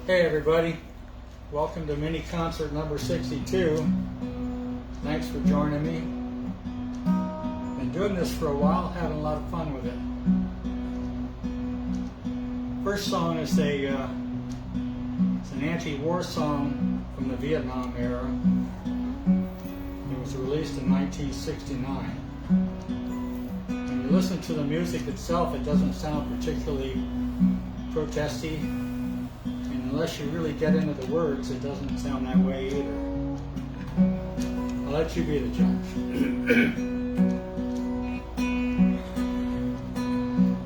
Hey everybody, welcome to mini concert number 62. Thanks for joining me. Been doing this for a while, having a lot of fun with it. First song is it's an anti-war song from the Vietnam era. It was released in 1969. When you listen to the music itself, it doesn't sound particularly protesty. Unless you really get into the words, it doesn't sound that way either. I'll let you be the judge.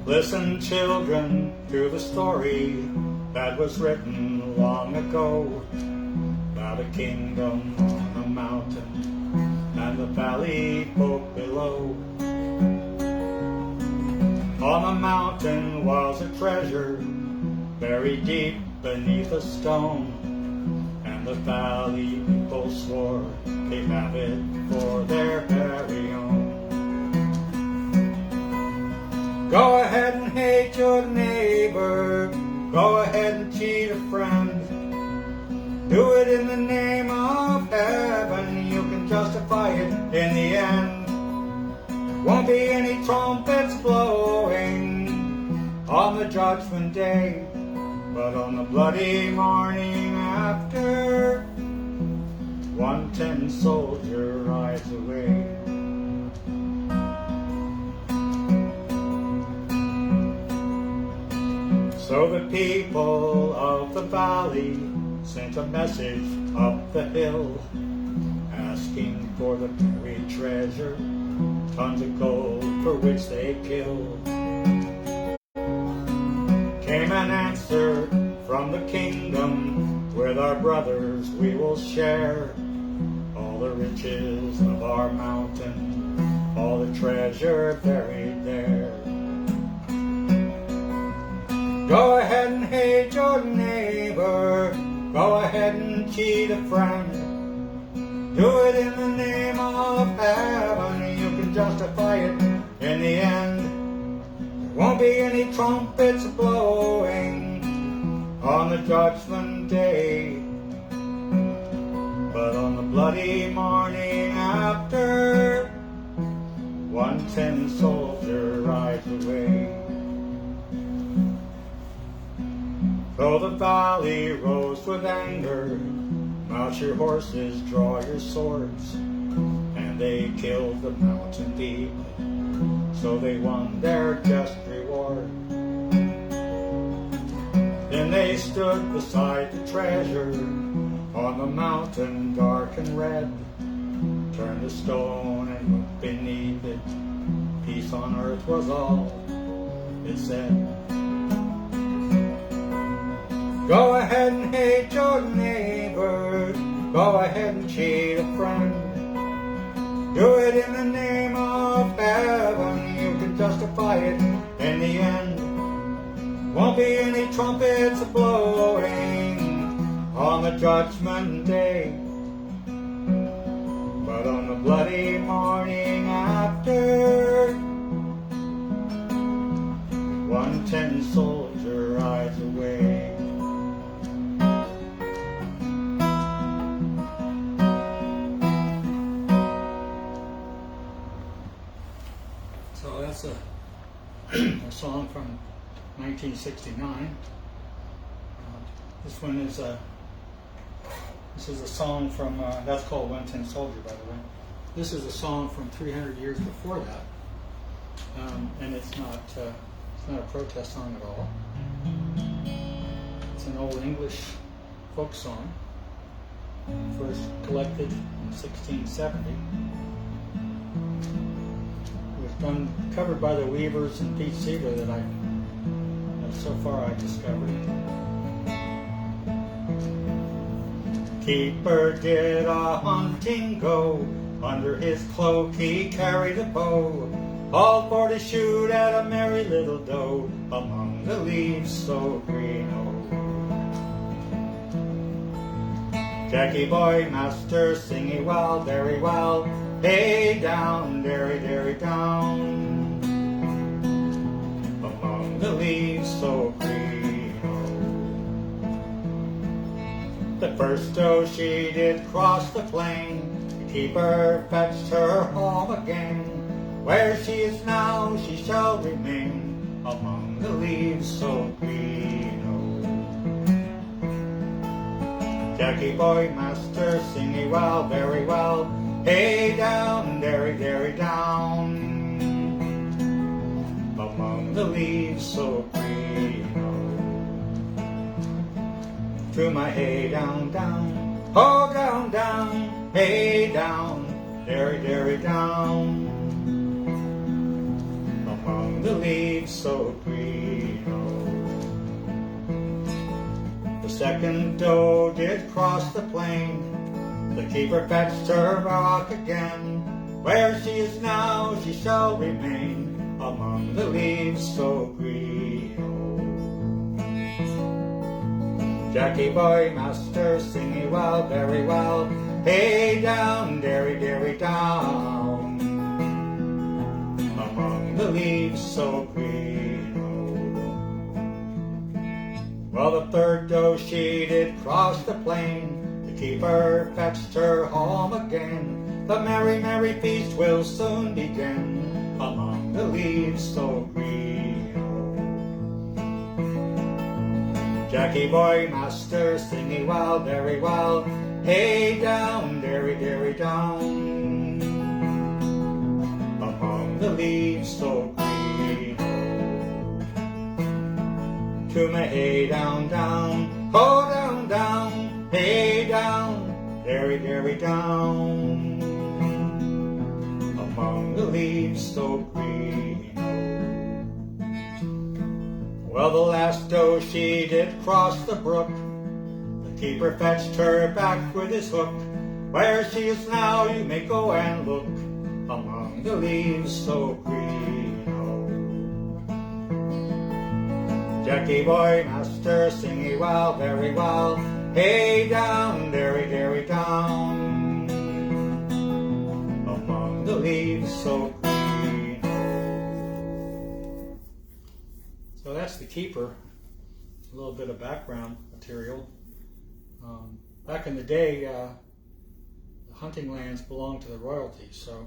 Listen, children, to the story that was written long ago about a kingdom on a mountain and the valley folk below. On the mountain was a treasure buried deep beneath a stone, and the valley people swore they'd have it for their very own. Go ahead and hate your neighbor, go ahead and cheat a friend. Do it in the name of heaven, you can justify it in the end. Won't be any trumpets blowing on the judgment day, but on the bloody morning after, 110 soldier rides away. So the people of the valley sent a message up the hill, asking for the buried treasure, tons of gold for which they killed. Came an answer from the kingdom, with our brothers we will share all the riches of our mountain, all the treasure buried there. Go ahead and hate your neighbor, go ahead and cheat a friend. Do it in the name of heaven, you can justify it in the end. Won't be any trumpets blowing on the judgment day, but on the bloody morning after, 110 soldier rides away. Though the valley rose with anger, mount your horses, draw your swords, and they killed the mountain people, so they won their just reward. Then they stood beside the treasure on the mountain dark and red, turned the stone and looked beneath it. Peace on earth was all it said. Go ahead and hate your neighbor, go ahead and cheat a friend. Do it in the name of heaven, you can justify it in the end. Won't be any trumpets blowing on the judgment day, but on the bloody morning after, 110 soldier rides away. So that's a song from 1969. This one is this is a song from that's called 110 Soldier, by the way. This is a song from 300 years before that, and it's not a protest song at all. It's an old English folk song, first collected in 1670. Covered by the Weavers and Pete Seeger that so far I've discovered. Keeper did a hunting go, under his cloak he carried a bow, all for to shoot at a merry little doe among the leaves so green. Jackie boy, master, singing well, very well, hey down, derry, derry down, among the leaves so green. The first doe she did cross the plain, the keeper fetched her home again. Where she is now she shall remain, among the leaves so green. Oh. Jackie boy master, sing ye well, very well. Hey down, derry, derry down, among the leaves so green. Oh. To my hay down, down, oh down, down, hey down, derry, derry down, among the leaves so green. Oh. The second doe did cross the plain, the keeper fetched her back again. Where she is now she shall remain, among the leaves so green. Oh. Jackie boy master, sing ye well, very well. Hey down, derry, derry down, among the leaves so green. Oh. Well, the third doe she did cross the plain, the keeper fetched her home again. The merry, merry feast will soon begin, among the leaves so green. Oh. Jackie boy master, sing ye well, very well. Hey down, derry, derry down, among the leaves so green. Oh. To my hay down, down, oh down, down, hey down, derry, derry down, among the leaves so green. Well, the last doe she did cross the brook, the keeper fetched her back with his hook. Where she is now you may go and look, among the leaves so green. Oh. Jackie boy master, sing ye well, very well. Hey down, derry, derry down, among the leaves so green. So that's the keeper. A little bit of background material. Back in the day, the hunting lands belonged to the royalty, so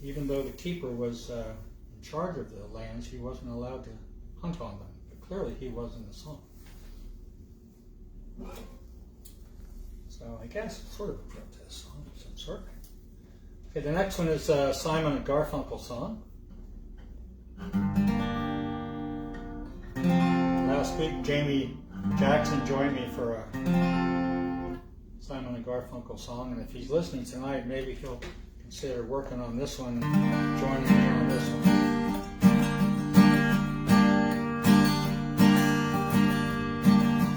even though the keeper was in charge of the lands, he wasn't allowed to hunt on them. But clearly he was in the song. So I guess it's sort of a protest song of some sort. Okay, the next one is Simon and Garfunkel song. Last week Jamie Jackson joined me for a Simon and Garfunkel song, and if he's listening tonight, maybe he'll consider working on this one and joining me on this one.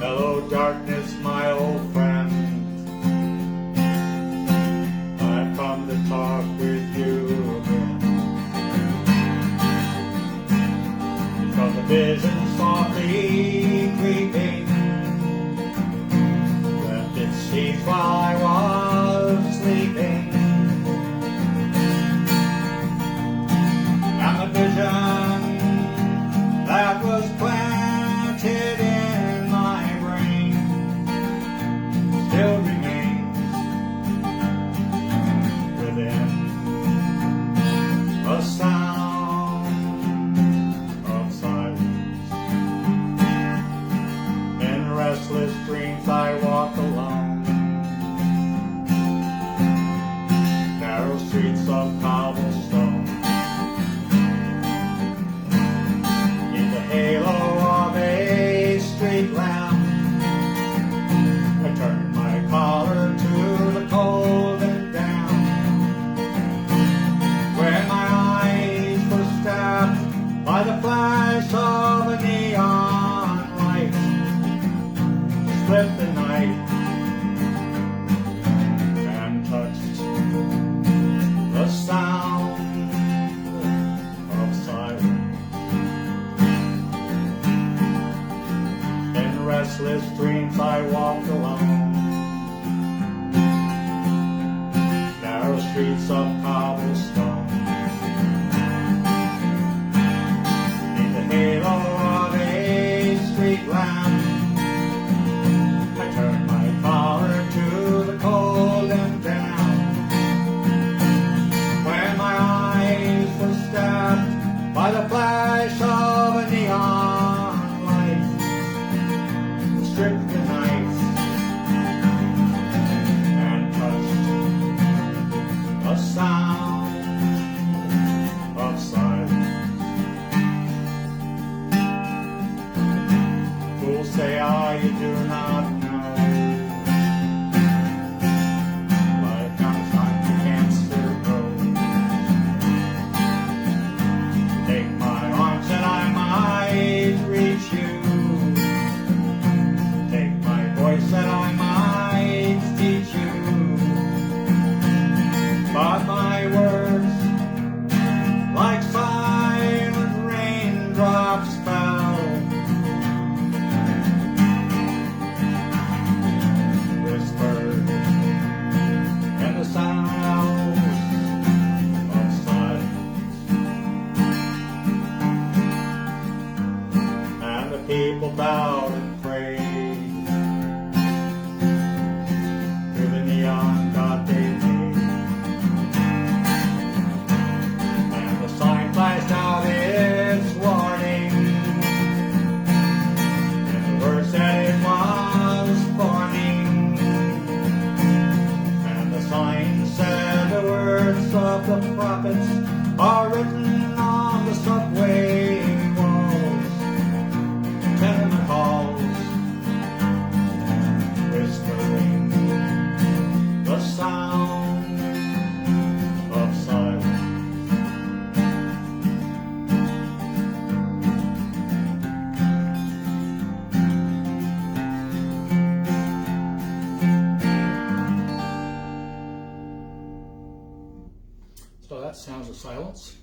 Hello darkness, my old friend, I've come to talk with you again, because the vision softly creeping left its seeds while I was sleeping, and the vision that was planted in my brain still remains within a sound of silence. In restless dreams I walk alone, narrow streets of cobblestone, in the halo of a street lamp. I turned my collar to the cold and damp, where my eyes were stabbed by the flash of a neon light. Split the night and touched the sound of silence. In restless dreams I walked alone, narrow streets of cobblestone, in the halo of a street lamp. I turned my by the flash of a neon light, stripped the night and touched a sound of silence. Fools say, "Ah, you do not know." That I might teach you, but my words, like silent raindrops, fell, whispered in the sounds of silence, and the people bowed and prayed. God they made, and the sign flashed out its warning, and the words that it was forming, and the sign said the words of the prophets are written on the subway walls, tenement halls, whispering the sound of silence. So that sounds of silence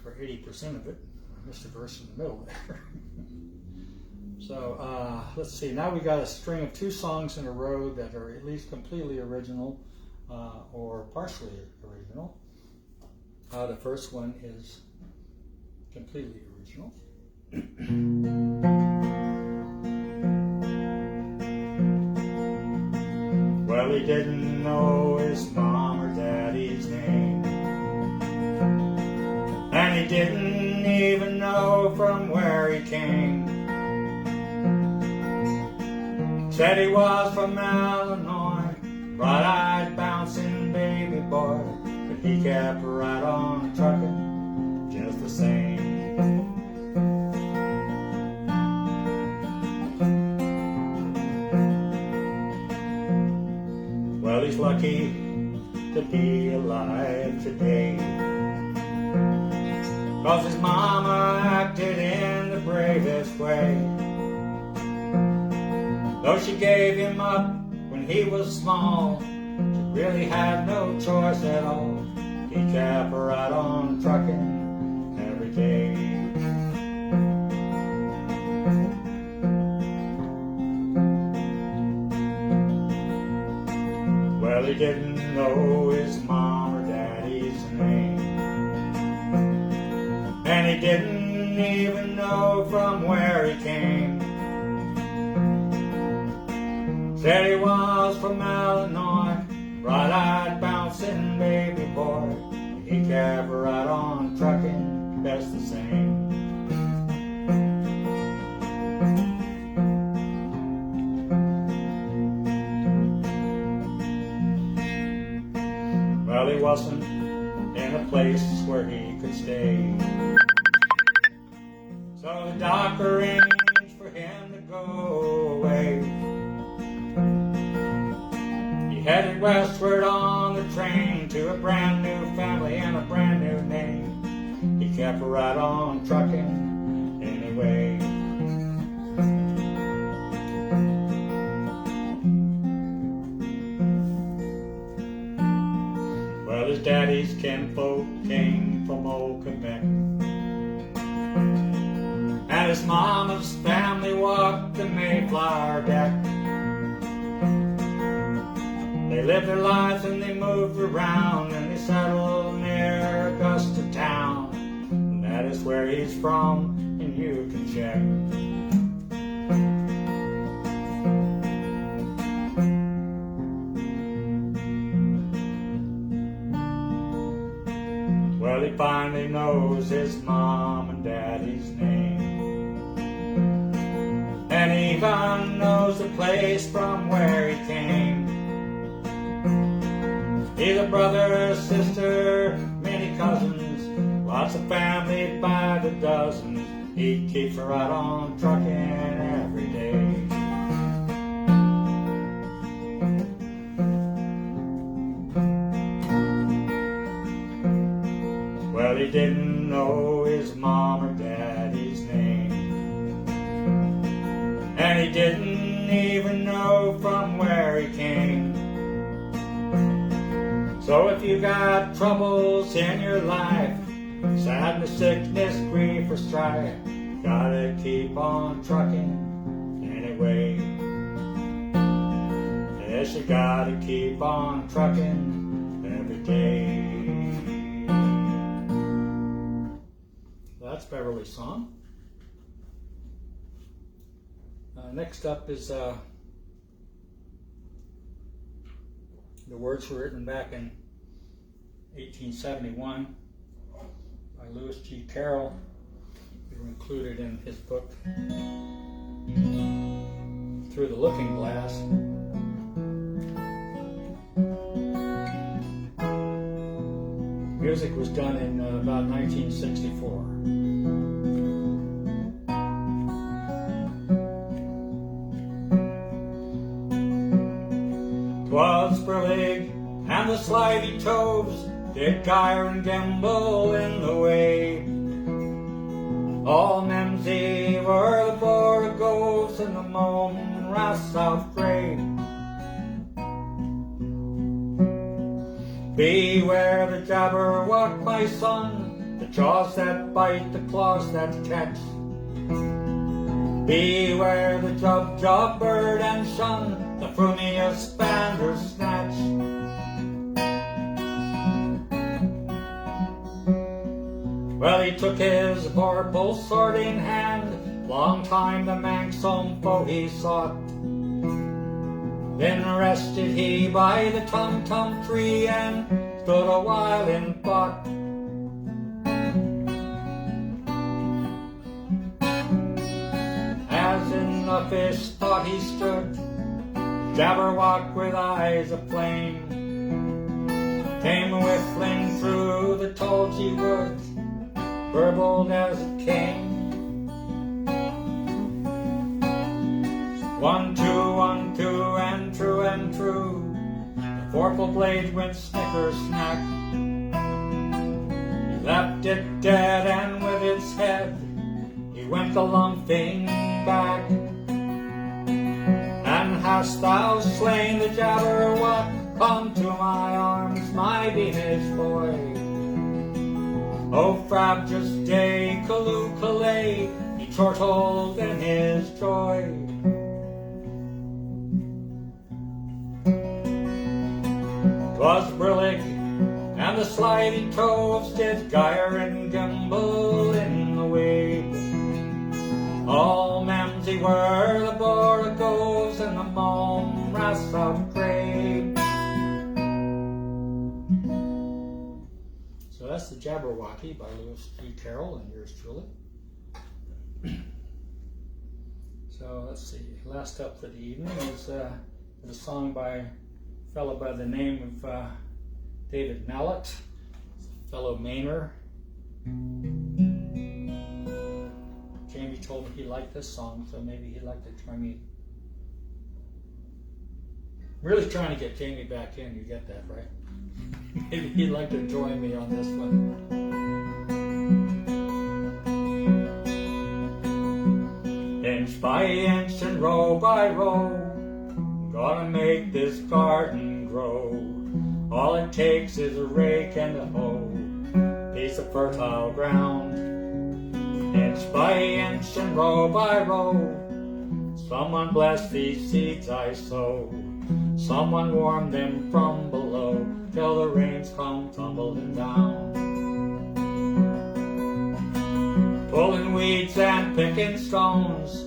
for 80% of it. I missed a verse in the middle there. So let's see, now we got a string of 2 songs in a row that are at least completely original or partially original. The first one is completely original. Well, he didn't know his mom or daddy's name, and he didn't even know from where he came. Said he was from Illinois, bright-eyed, bouncing baby boy, but he kept right on trucking just the same. Well, he's lucky to be alive today, 'cause his mama acted in the bravest way. Though she gave him up when he was small, she really had no choice at all. He kept right on trucking every day. Well, he didn't know his mom or daddy's name, and he didn't even know from where he came. Said he was from Illinois, bright-eyed, bouncing baby boy. He kept right on trucking, best the same. Well, he wasn't in a place where he could stay, so the doctor arranged for him to go away. Headed westward on the train to a brand new family and a brand new name. He kept right on trucking anyway. Well, his daddy's kinfolk came from old Quebec, and his mama's family walked the Mayflower deck. They lived their lives and they moved around, and they settled near Augusta town. And that is where he's from, and you can check. Well, he finally only knows his mom and daddy's name. And even knows the place from where he came. He's a brother, sister, many cousins, lots of family by the dozens. He keeps right on trucking every day. Well, he didn't know his mom or daddy's name, and he didn't even know from where he came. So if you got troubles in your life, sadness, sickness, grief, or strife, gotta keep on trucking anyway. Yes, you gotta keep on trucking every day. That's Beverly's song. Next up is the words were written back in 1871 by Lewis G. Carroll. They were included in his book Through the Looking Glass. Music was done in about 1964. 'Twas Beverly and the slithy toves did gyre and gimble in the wave. All Memsey were the Borogoves and the moan rouse south grave. Beware the Jabberwock, my son, the jaws that bite, the claws that catch. Beware the jub bird and shun the frumious bandersnatch. Well, he took his vorpal sword in hand, long time the manxome foe he sought. Then rested he by the tum-tum tree and stood a while in thought. As in the fish thought he stood, Jabberwock with eyes aflame came whistling through the tulgey woods, burbled as it came. 1, 2, 1, 2, and true and true. The vorpal blade went snicker-snack. He left it dead, and with its head he went a-lumping back. And hast thou slain the Jabberwock? Come to my arms, my beamish boy. O frabjous day, Callooh-Callay, he chortled in his joy. 'Twas brillig, and the slithy toves did gyre and gimble in the wave. All Memsey were the Borogoves and the moan rouse out grave. So that's the Jabberwocky by Lewis G. Carroll and yours truly. So let's see, last up for the evening is a song by a fellow by the name of David Mallet, a fellow Mainer. Jamie told me he liked this song, so maybe he'd like to join me. I'm really trying to get Jamie back in, you get that, right? Maybe he'd like to join me on this one. Inch by inch and row by row, gonna make this garden grow. All it takes is a rake and a hoe, piece of fertile ground. Inch by inch and row by row, someone bless these seeds I sow. Someone warm them from below, till the rains come tumbling down. Pulling weeds and picking stones,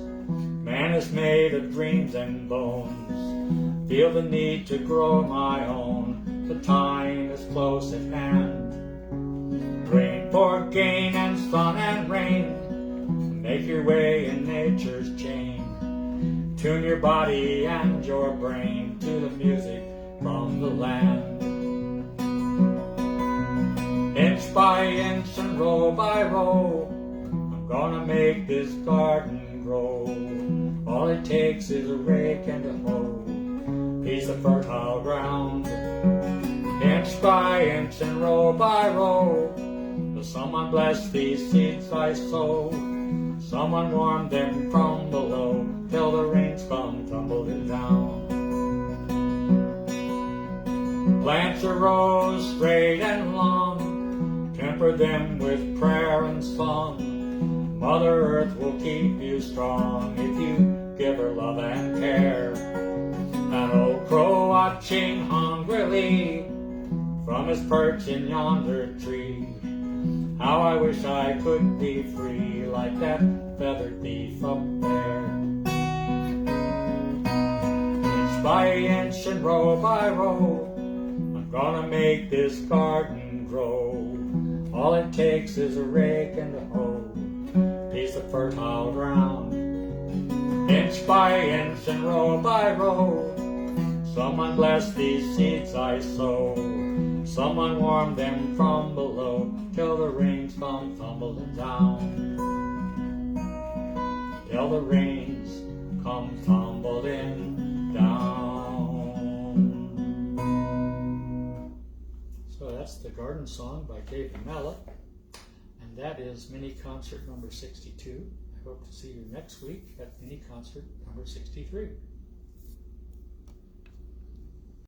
man is made of dreams and bones. Feel the need to grow my own, the time is close at hand. Rain for gain and sun and rain. Make your way in nature's chain. Tune your body and your brain to the music from the land. Inch by inch and row by row, I'm gonna make this garden grow. All it takes is a rake and a hoe, piece of fertile ground. Inch by inch and row by row, someone bless these seeds I sow. Someone warm them from below, till the rains come tumbling down. Plant your rows straight and long, temper them with prayer and song. Mother Earth will keep you strong if you give her love and care. An old crow watching hungrily from his perch in yonder tree. How I wish I could be free like that feathered thief up there. Inch by inch and row by row, I'm gonna make this garden grow. All it takes is a rake and a hoe, piece of fertile ground. Inch by inch and row by row, someone bless these seeds I sow. Someone warm them from below, till the rains come tumbling down. Till the rains come tumbling down. So that's the garden song by David Mallet, and that is mini concert number 62. I hope to see you next week at mini concert number 63.